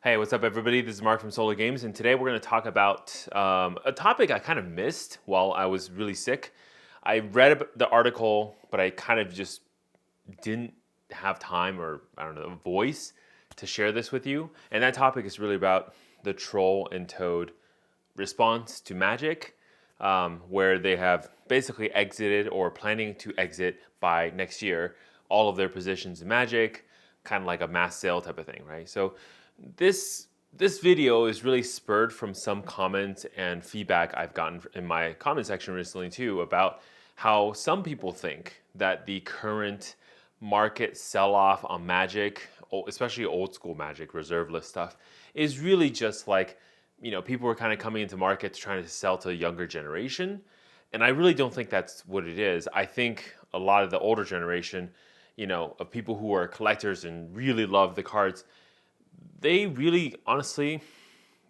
Hey, what's up, everybody? This is Mark from SolarGames, and today we're going to talk about a topic I kind of missed while I was really sick. I read the article, but I kind of just didn't have time or, I don't know, a voice to share this with you. And that topic is really about the Troll and Toad response to Magic, where they have basically exited or planning to exit by next year all of their positions in Magic, kind of like a mass sale type of thing, right? So this video is really spurred from some comments and feedback I've gotten in my comment section recently too about how some people think that the current market sell-off on Magic, especially old school Magic reserve list stuff, is really just like, people are kind of coming into market to trying to sell to a younger generation. And I really don't think that's what it is. I think a lot of the older generation, of people who are collectors and really love the cards, they really honestly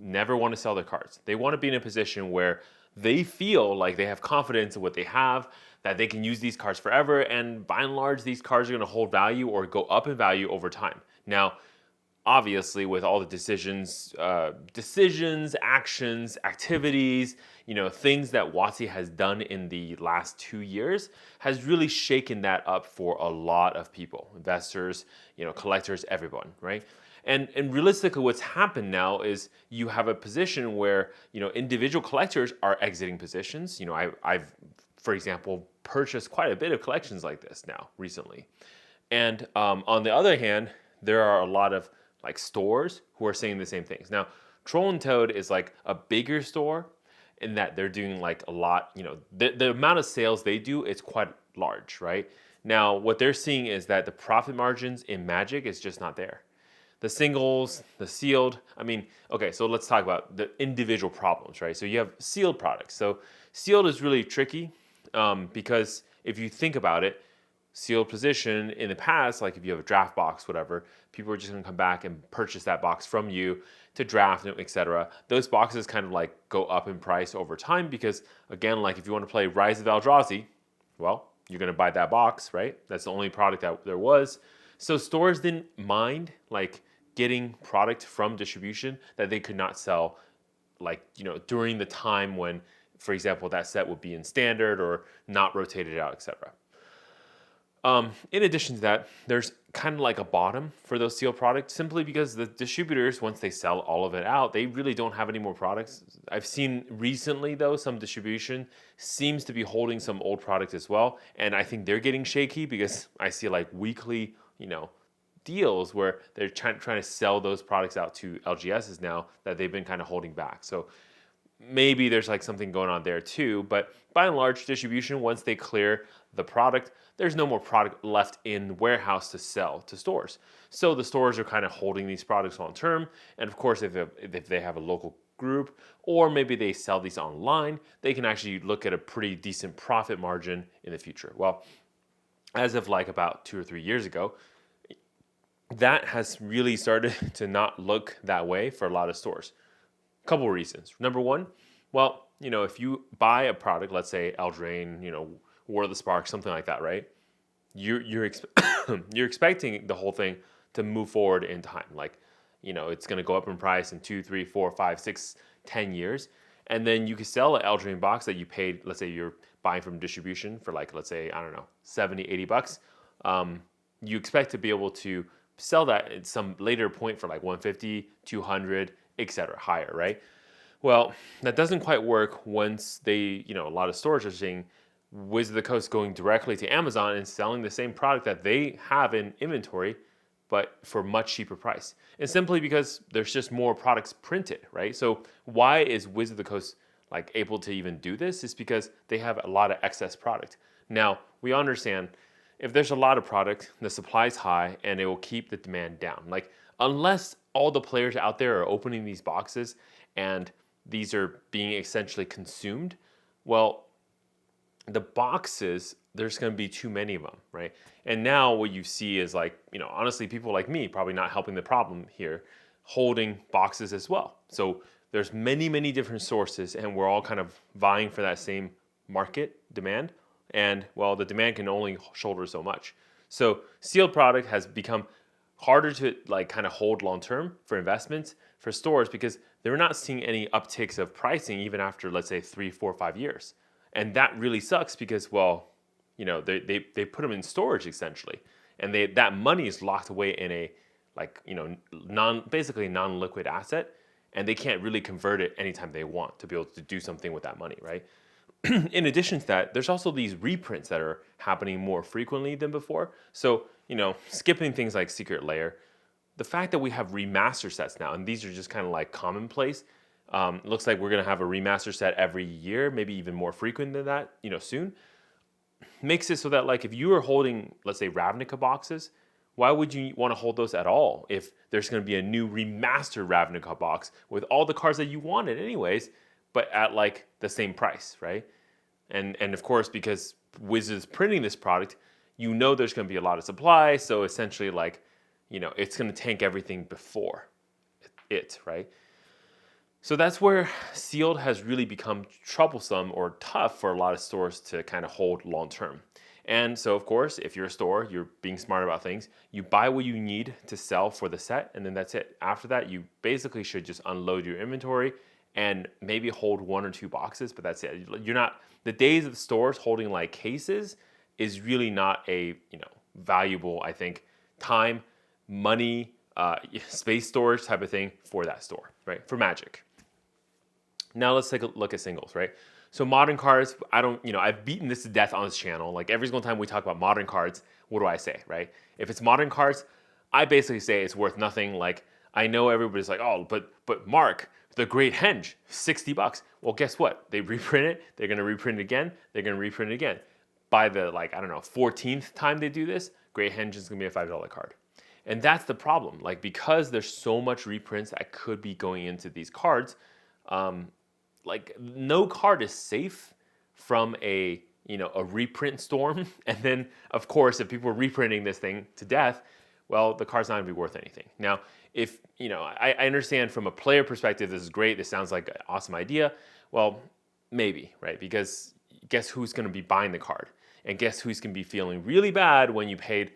never want to sell their cards. They want to be in a position where they feel like they have confidence in what they have, that they can use these cards forever, and by and large, these cards are going to hold value or go up in value over time. Now, obviously, with all the decisions, actions, activities, things that WOTC has done in the last 2 years has really shaken that up for a lot of people, investors, collectors, everyone, right? And realistically, what's happened now is you have a position where individual collectors are exiting positions. I've, for example, purchased quite a bit of collections like this now recently. And on the other hand, there are a lot of like stores who are saying the same things. Now, Troll and Toad is like a bigger store in that they're doing like a lot. The amount of sales they do is quite large, right? Now, what they're seeing is that the profit margins in Magic is just not there. The singles, the sealed, okay, so let's talk about the individual problems, right? So you have sealed products. So sealed is really tricky because if you think about it, sealed position in the past, like if you have a draft box, whatever, people are just going to come back and purchase that box from you to draft, etc. Those boxes kind of like go up in price over time because, again, like if you want to play Rise of Eldrazi, well, you're going to buy that box, right? That's the only product that there was. So stores didn't mind like getting product from distribution that they could not sell, like, during the time when, for example, that set would be in standard or not rotated out, etc. In addition to that, there's kind of like a bottom for those sealed products simply because the distributors, once they sell all of it out, they really don't have any more products. I've seen recently, though, some distribution seems to be holding some old product as well. And I think they're getting shaky because I see like weekly, deals where they're trying to sell those products out to LGSs now that they've been kind of holding back. So maybe there's like something going on there too. But by and large, distribution, once they clear the product, there's no more product left in warehouse to sell to stores. So the stores are kind of holding these products long term. And of course, if they have a local group or maybe they sell these online, they can actually look at a pretty decent profit margin in the future. Well, as of like about 2 or 3 years ago, that has really started to not look that way for a lot of stores. A couple of reasons. Number one, well, if you buy a product, let's say Eldraine, War of the Spark, something like that, right? You're expecting the whole thing to move forward in time. Like, it's going to go up in price in 2, 3, 4, 5, 6, 10 years. And then you can sell an Eldraine box that you paid, let's say you're buying from distribution for like, let's say, I don't know, 70, 80 bucks. You expect to be able to sell that at some later point for like 150, 200, etc., higher, right? Well, that doesn't quite work once they, a lot of stores are seeing Wizards of the Coast going directly to Amazon and selling the same product that they have in inventory, but for much cheaper price. And simply because there's just more products printed, right? So why is Wizards of the Coast like able to even do this? Is because they have a lot of excess product. Now, we understand if there's a lot of product, the supply is high and it will keep the demand down. Like, unless all the players out there are opening these boxes and these are being essentially consumed, well, the boxes, there's going to be too many of them, right? And now what you see is like, honestly, people like me probably not helping the problem here, holding boxes as well. So there's many, many different sources and we're all kind of vying for that same market demand. And well, the demand can only shoulder so much. So sealed product has become harder to like kind of hold long term for investments for stores because they're not seeing any upticks of pricing even after, let's say, 3, 4, 5 years. And that really sucks because, well, they put them in storage essentially, and that money is locked away in a basically non-liquid asset, and they can't really convert it anytime they want to be able to do something with that money, right? In addition to that, there's also these reprints that are happening more frequently than before. So, skipping things like Secret Lair, the fact that we have remaster sets now, and these are just kind of like commonplace. It looks like we're going to have a remaster set every year, maybe even more frequent than that, soon. Makes it so that like if you are holding, let's say, Ravnica boxes, why would you want to hold those at all if there's going to be a new remastered Ravnica box with all the cards that you wanted anyways, but at like the same price, right? And of course, because Wizards printing this product, there's going to be a lot of supply, so essentially like, it's going to tank everything before it, right? So that's where sealed has really become troublesome or tough for a lot of stores to kind of hold long term. And so, of course, if you're a store, you're being smart about things. You buy what you need to sell for the set, and then that's it. After that, you basically should just unload your inventory and maybe hold 1 or 2 boxes, but that's it. You're not, the days of the stores holding like cases is really not a, valuable, I think, time, money, space storage type of thing for that store, right? For Magic. Now let's take a look at singles, right? So modern cards, I've beaten this to death on this channel. Like every single time we talk about modern cards, what do I say, right? If it's modern cards, I basically say it's worth nothing. Like I know everybody's like, oh, but Mark, the Great Henge, $60. Well, guess what? They reprint it. They're going to reprint it again. They're going to reprint it again. By the 14th time they do this, Great Henge is going to be a $5 card. And that's the problem. Like because there's so much reprints that could be going into these cards, no card is safe from a reprint storm. And then of course, if people are reprinting this thing to death, well, the card's not gonna be worth anything. Now, if I understand from a player perspective, this is great. This sounds like an awesome idea. Well, maybe, right? Because guess who's gonna be buying the card? And guess who's gonna be feeling really bad when you paid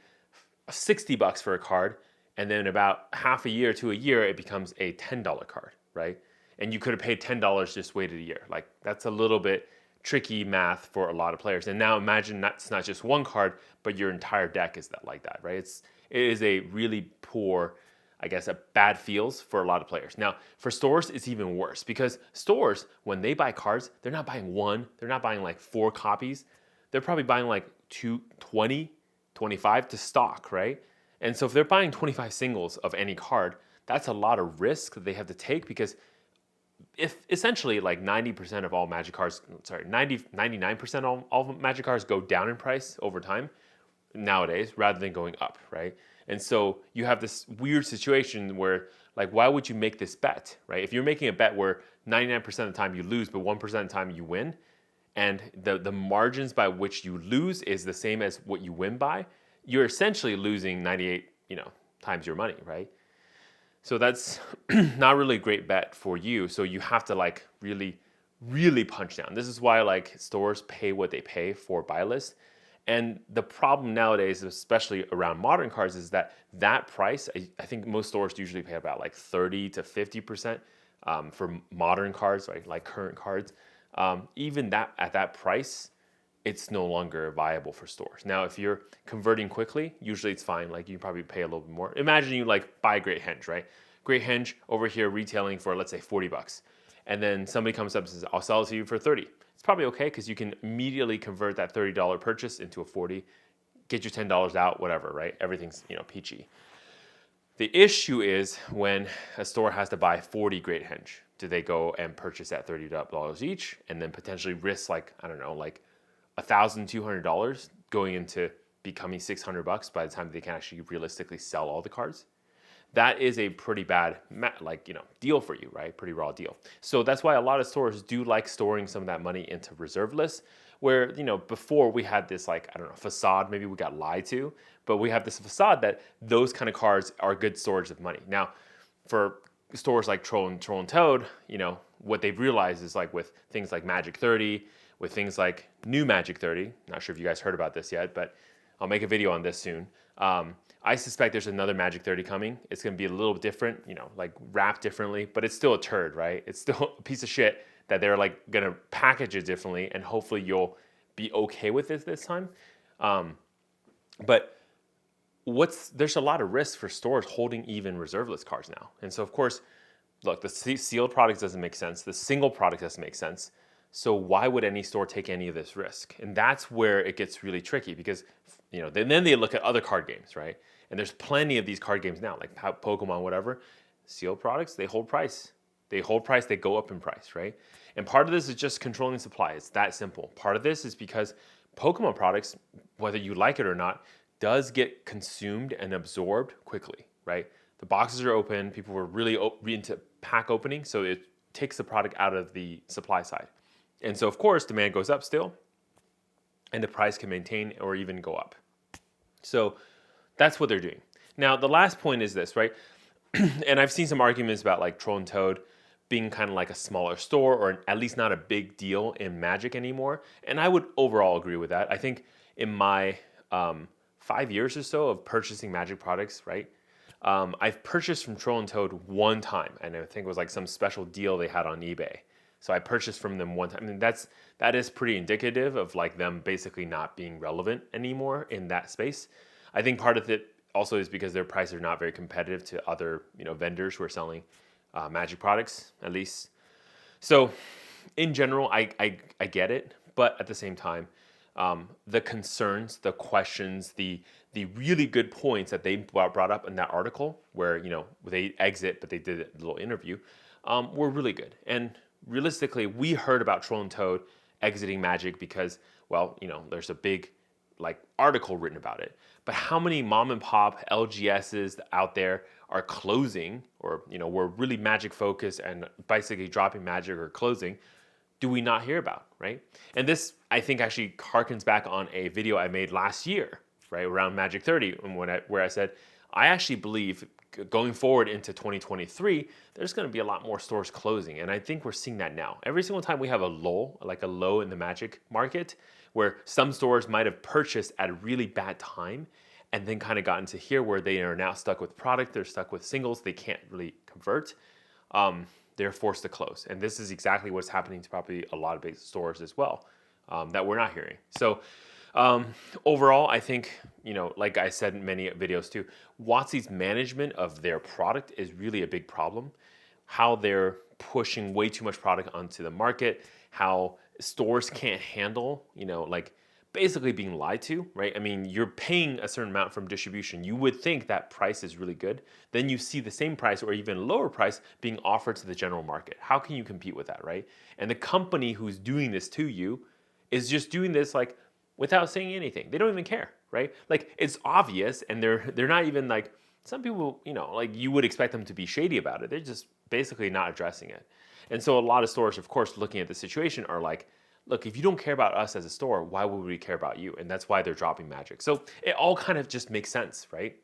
$60 for a card, and then about half a year to a year, it becomes a $10 card, right? And you could have paid $10, just waited a year. Like that's a little bit tricky math for a lot of players. And now imagine that's not just one card, but your entire deck is like that, right? It is a really poor, I guess, a bad feels for a lot of players. Now, for stores, it's even worse because stores, when they buy cards, they're not buying one, they're not buying like 4 copies. They're probably buying like 20, 25 to stock, right? And so if they're buying 25 singles of any card, that's a lot of risk that they have to take because if essentially like 90% of all Magic cards, 99% of all Magic cards go down in price over time nowadays rather than going up, right? And so you have this weird situation where like, why would you make this bet, right? If you're making a bet where 99% of the time you lose, but 1% of the time you win, and the margins by which you lose is the same as what you win by, you're essentially losing 98, times your money, right? So that's not really a great bet for you. So you have to like really, really punch down. This is why like stores pay what they pay for buy list. And the problem nowadays, especially around modern cards, is that price, I think most stores usually pay about like 30 to 50% for modern cards, right? Like current cards. Even that at that price, it's no longer viable for stores. Now, if you're converting quickly, usually it's fine. Like you probably pay a little bit more. Imagine you like buy Great Henge, right? Great Henge over here retailing for, let's say, $40. And then somebody comes up and says, I'll sell it to you for 30. It's probably okay because you can immediately convert that $30 purchase into a 40, get your $10 out, whatever, right? Everything's, peachy. The issue is when a store has to buy 40 Great Henge. Do they go and purchase at $30 each and then potentially risk like $1,200 going into becoming $600 by the time they can actually realistically sell all the cards? That is a pretty bad deal for you, right? Pretty raw deal. So that's why a lot of stores do like storing some of that money into reserve lists where, before we had this facade, maybe we got lied to, but we have this facade that those kind of cards are good storage of money. Now, for stores like Troll and Toad, what they've realized is like with things like Magic 30, with things like new Magic 30, not sure if you guys heard about this yet, but I'll make a video on this soon. I suspect there's another Magic 30 coming. It's going to be a little different, like wrapped differently, but it's still a turd, right? It's still a piece of shit that they're like going to package it differently, and hopefully you'll be okay with it this time. But there's a lot of risk for stores holding even reserve list cards now. And so, of course, look, the sealed product doesn't make sense. The single product doesn't make sense. So why would any store take any of this risk? And that's where it gets really tricky because, then they look at other card games, right? And there's plenty of these card games now, like Pokemon, whatever. Sealed products, they hold price. They hold price, they go up in price, right? And part of this is just controlling supply. It's that simple. Part of this is because Pokemon products, whether you like it or not, does get consumed and absorbed quickly, right? The boxes are open. People were really into pack opening, so it takes the product out of the supply side. And so, of course, demand goes up still, and the price can maintain or even go up. So that's what they're doing. Now, the last point is this, right? And I've seen some arguments about like Troll and Toad being kind of like a smaller store or at least not a big deal in Magic anymore. And I would overall agree with that. I think in my 5 years or so of purchasing Magic products, right? I've purchased from Troll and Toad one time, and I think it was like some special deal they had on eBay. So I purchased from them one time. I mean, that is pretty indicative of like them basically not being relevant anymore in that space. I think part of it also is because their prices are not very competitive to other vendors who are selling Magic products, at least. So in general, I get it, but at the same time, the concerns, the questions, the really good points that they brought up in that article, where they exit, but they did a little interview, were really good. And realistically, we heard about Troll and Toad exiting Magic because, there's a big article written about it. But how many mom and pop LGSs out there are closing, or were really Magic focused and basically dropping Magic or closing? Do we not hear about, right? And this, I think, actually harkens back on a video I made last year, right, around Magic 30, where I said, I actually believe going forward into 2023, there's going to be a lot more stores closing. And I think we're seeing that now. Every single time we have a low in the Magic market, where some stores might have purchased at a really bad time and then kind of gotten to here where they are now stuck with product, they're stuck with singles, they can't really convert. They're forced to close. And this is exactly what's happening to probably a lot of big stores as well, that we're not hearing. So overall, I think, like I said in many videos too, WOTC's management of their product is really a big problem. How they're pushing way too much product onto the market, how stores can't handle, basically being lied to, right? I mean, you're paying a certain amount from distribution. You would think that price is really good. Then you see the same price or even lower price being offered to the general market. How can you compete with that, right? And the company who's doing this to you is just doing this without saying anything. They don't even care, right? It's obvious, and they're not even some people, you would expect them to be shady about it. They're just basically not addressing it. And so a lot of stores, of course, looking at the situation are look, if you don't care about us as a store, why would we care about you? And that's why they're dropping Magic. So it all kind of just makes sense, right?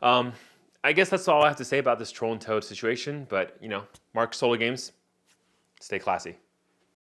I guess that's all I have to say about this Troll and Toad situation. But, Mark, SolarGames, stay classy.